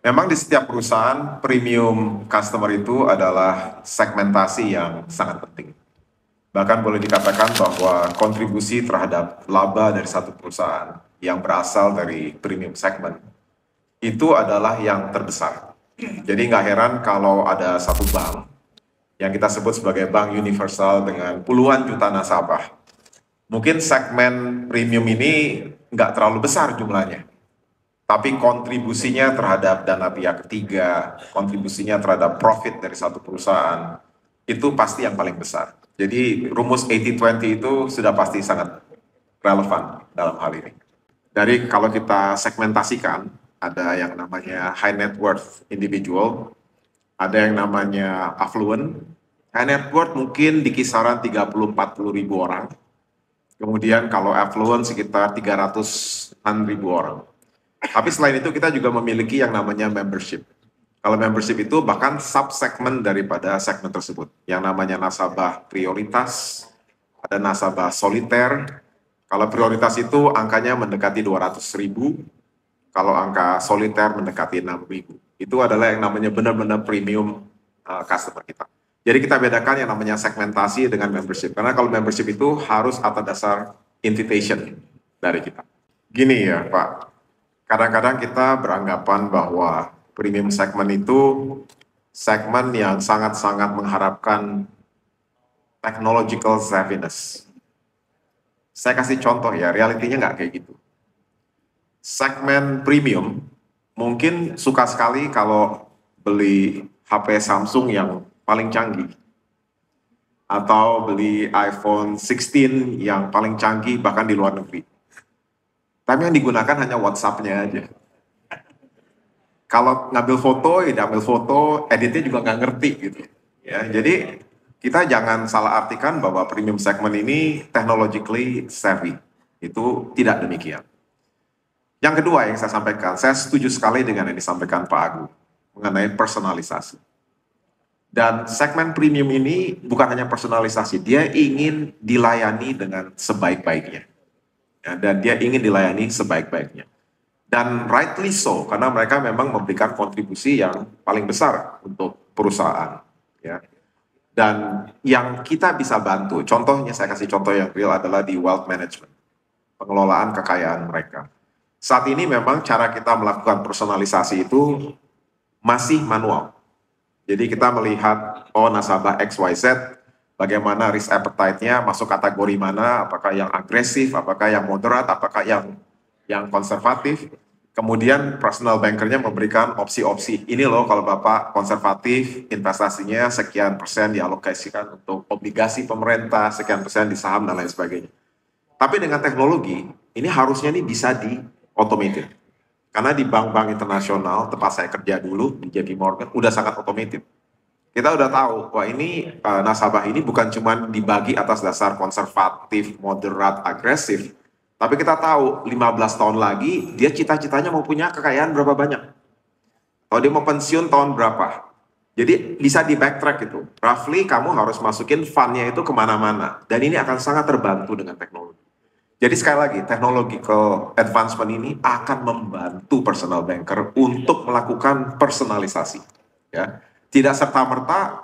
Memang di setiap perusahaan, premium customer itu adalah segmentasi yang sangat penting. Bahkan boleh dikatakan bahwa kontribusi terhadap laba dari satu perusahaan yang berasal dari premium segment itu adalah yang terbesar. Jadi nggak heran kalau ada satu bank yang kita sebut sebagai bank universal dengan puluhan juta nasabah. Mungkin segmen premium ini nggak terlalu besar jumlahnya, tapi kontribusinya terhadap dana pihak ketiga, kontribusinya terhadap profit dari satu perusahaan, itu pasti yang paling besar. Jadi rumus 80-20 itu sudah pasti sangat relevan dalam hal ini. Dari kalau kita segmentasikan, ada yang namanya high net worth individual, ada yang namanya affluent. High net worth mungkin di kisaran 30-40 ribu orang, kemudian kalau affluent sekitar 300-an ribu orang. Tapi selain itu kita juga memiliki yang namanya membership. Kalau membership itu bahkan sub-segmen daripada segmen tersebut. Yang namanya nasabah prioritas, ada nasabah soliter. Kalau prioritas itu angkanya mendekati 200 ribu, kalau angka soliter mendekati 6 ribu. Itu adalah yang namanya benar-benar premium customer kita. Jadi kita bedakan yang namanya segmentasi dengan membership. Karena kalau membership itu harus atas dasar invitation dari kita. Gini ya Pak, kadang-kadang kita beranggapan bahwa premium segment itu segmen yang sangat-sangat mengharapkan technological savviness. Saya kasih contoh ya, realitinya nggak kayak gitu. Segmen premium mungkin suka sekali kalau beli HP Samsung yang paling canggih, atau beli iPhone 16 yang paling canggih bahkan di luar negeri. Tapi yang digunakan hanya WhatsApp-nya aja. Kalau ngambil foto, ya ambil foto, editnya juga nggak ngerti gitu. Ya, jadi kita jangan salah artikan bahwa premium segment ini technologically savvy. Itu tidak demikian. Yang kedua yang saya sampaikan, saya setuju sekali dengan yang disampaikan Pak Agung mengenai personalisasi. Dan segmen premium ini bukan hanya personalisasi, dia ingin dilayani dengan sebaik-baiknya. Ya, dan dia ingin dilayani sebaik-baiknya. Dan rightly so, karena mereka memang memberikan kontribusi yang paling besar untuk perusahaan. Ya. Dan yang kita bisa bantu, contohnya saya kasih contoh yang real adalah di wealth management, pengelolaan kekayaan mereka. Saat ini memang cara kita melakukan personalisasi itu masih manual. Jadi kita melihat, oh nasabah XYZ, bagaimana risk appetite-nya, masuk kategori mana, apakah yang agresif, apakah yang moderat, apakah yang konservatif. Kemudian personal bankernya memberikan opsi-opsi. Ini loh kalau Bapak konservatif, investasinya sekian persen dialokasikan untuk obligasi pemerintah, sekian persen di saham dan lain sebagainya. Tapi dengan teknologi, ini harusnya ini bisa di-automated. Karena di bank-bank internasional, tempat saya kerja dulu, di JP Morgan, udah sangat automated. Kita udah tahu, wah ini nasabah ini bukan cuma dibagi atas dasar konservatif, moderat, agresif, tapi kita tahu 15 tahun lagi dia cita-citanya mau punya kekayaan berapa banyak. Kalau dia mau pensiun tahun berapa. Jadi bisa di backtrack itu. Roughly kamu harus masukin fund-nya itu kemana-mana. Dan ini akan sangat terbantu dengan teknologi. Jadi sekali lagi, technological advancement ini akan membantu personal banker untuk melakukan personalisasi. Ya. Tidak serta-merta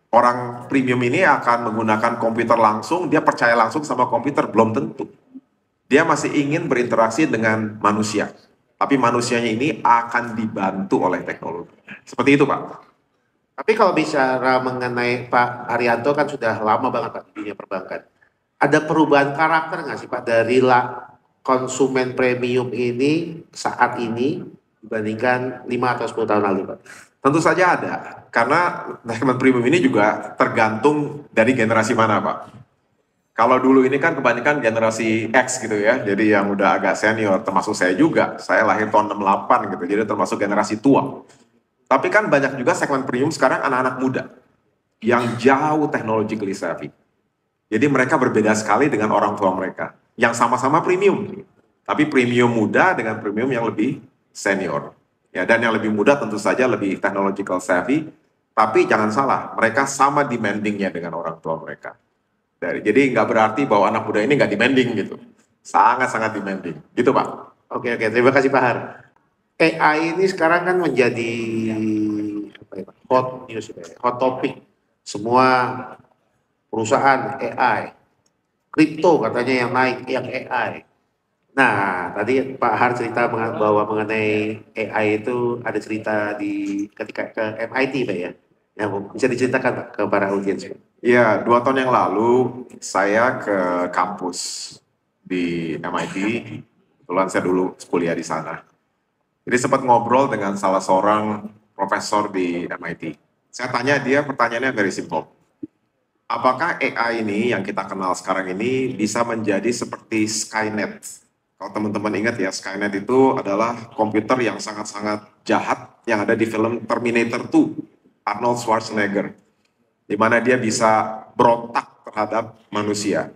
orang premium ini akan menggunakan komputer langsung, dia percaya langsung sama komputer, belum tentu. Dia masih ingin berinteraksi dengan manusia. Tapi manusianya ini akan dibantu oleh teknologi. Seperti itu, Pak. Tapi kalau bicara mengenai Pak Haryanto kan sudah lama banget Pak di dunia perbankan. Ada perubahan karakter nggak sih Pak dari konsumen premium ini saat ini dibandingkan 5 atau 10 tahun lalu Pak? Tentu saja ada. Karena segmen premium ini juga tergantung dari generasi mana, Pak. Kalau dulu ini kan kebanyakan generasi X gitu ya, jadi yang udah agak senior, termasuk saya juga. Saya lahir tahun 68 gitu, jadi termasuk generasi tua. Tapi kan banyak juga segmen premium sekarang anak-anak muda yang jauh technologically savvy. Jadi mereka berbeda sekali dengan orang tua mereka yang sama-sama premium, tapi premium muda dengan premium yang lebih senior. Ya, dan yang lebih muda tentu saja lebih technological savvy, tapi jangan salah, mereka sama demandingnya dengan orang tua mereka. Jadi nggak berarti bahwa anak muda ini nggak demanding gitu, sangat-sangat demanding, gitu Pak. Oke, terima kasih Pak Har. AI ini sekarang kan menjadi apa ya, Pak, hot news, hot topic. Semua perusahaan AI, kripto katanya yang naik, yang AI. Nah, tadi Pak Har cerita bahwa mengenai AI itu ada cerita di ketika ke MIT, Pak ya. Ya, bisa diceritakan Pak ke para audiens, Pak. Ya, 2 tahun yang lalu saya ke kampus di MIT. Kebetulan saya dulu kuliah di sana. Jadi sempat ngobrol dengan salah seorang profesor di MIT. Saya tanya dia, pertanyaannya very simple. Apakah AI ini yang kita kenal sekarang ini bisa menjadi seperti Skynet? Kalau teman-teman ingat ya, Skynet itu adalah komputer yang sangat-sangat jahat yang ada di film Terminator 2, Arnold Schwarzenegger, di mana dia bisa berontak terhadap manusia.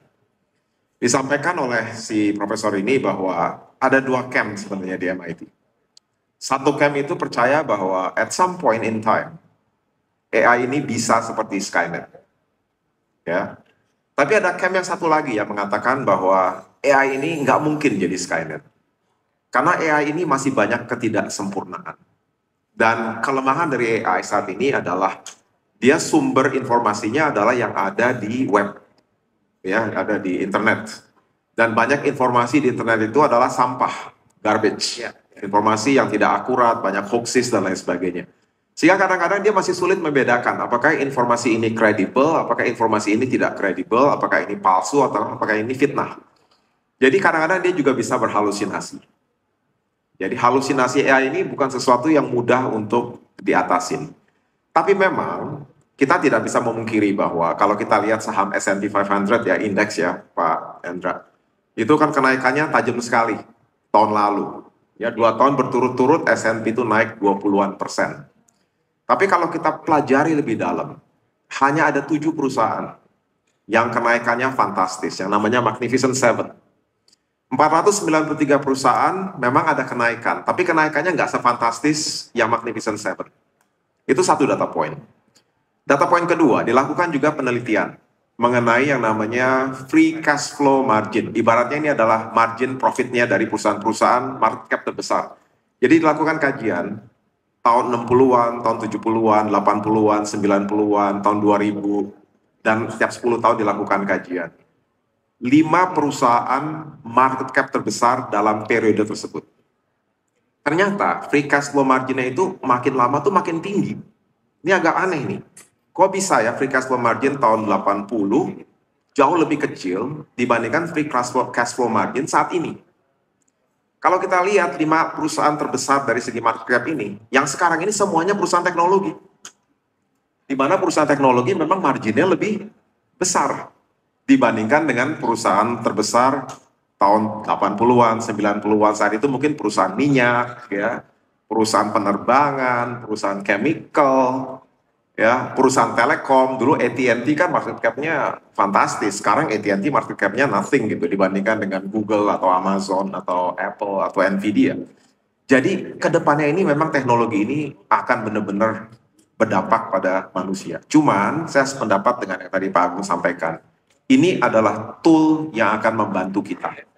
Disampaikan oleh si profesor ini bahwa ada 2 camp sebenarnya di MIT. Satu camp itu percaya bahwa at some point in time, AI ini bisa seperti Skynet. Ya. Tapi ada camp yang satu lagi yang mengatakan bahwa AI ini nggak mungkin jadi Skynet. Karena AI ini masih banyak ketidaksempurnaan. Dan kelemahan dari AI saat ini adalah dia sumber informasinya adalah yang ada di web, ya, ada di internet. Dan banyak informasi di internet itu adalah sampah, garbage, informasi yang tidak akurat, banyak hoaxes dan lain sebagainya. Sehingga kadang-kadang dia masih sulit membedakan apakah informasi ini kredibel, apakah informasi ini tidak kredibel, apakah ini palsu atau apakah ini fitnah. Jadi kadang-kadang dia juga bisa berhalusinasi. Jadi halusinasi AI ini bukan sesuatu yang mudah untuk diatasin. Tapi memang kita tidak bisa memungkiri bahwa kalau kita lihat saham S&P 500 ya, indeks ya Pak Hendra, itu kan kenaikannya tajam sekali tahun lalu. Ya, 2 tahun berturut-turut S&P itu naik 20-an%. Tapi kalau kita pelajari lebih dalam, hanya ada 7 perusahaan yang kenaikannya fantastis, yang namanya Magnificent Seven. 493 perusahaan memang ada kenaikan, tapi kenaikannya nggak sefantastis yang Magnificent Seven. Itu satu data point. Data point kedua, dilakukan juga penelitian mengenai yang namanya free cash flow margin. Ibaratnya ini adalah margin profitnya dari perusahaan-perusahaan market cap terbesar. Jadi dilakukan kajian tahun 60-an, tahun 70-an, 80-an, 90-an, tahun 2000, dan setiap 10 tahun dilakukan kajian. 5 perusahaan market cap terbesar dalam periode tersebut. Ternyata free cash flow marginnya itu makin lama tuh makin tinggi. Ini agak aneh nih. Kok bisa ya free cash flow margin tahun 80 jauh lebih kecil dibandingkan free cash flow margin saat ini? Kalau kita lihat 5 perusahaan terbesar dari segi market cap ini, yang sekarang ini semuanya perusahaan teknologi. Di mana perusahaan teknologi memang marginnya lebih besar dibandingkan dengan perusahaan terbesar tahun 80-an, 90-an saat itu mungkin perusahaan minyak, ya, perusahaan penerbangan, perusahaan chemical, ya, perusahaan telekom. Dulu AT&T kan market cap-nya fantastis, sekarang AT&T market cap-nya nothing gitu dibandingkan dengan Google atau Amazon atau Apple atau Nvidia. Jadi kedepannya ini memang teknologi ini akan benar-benar berdampak pada manusia. Cuman saya sependapat dengan yang tadi Pak Agung sampaikan, ini adalah tool yang akan membantu kita.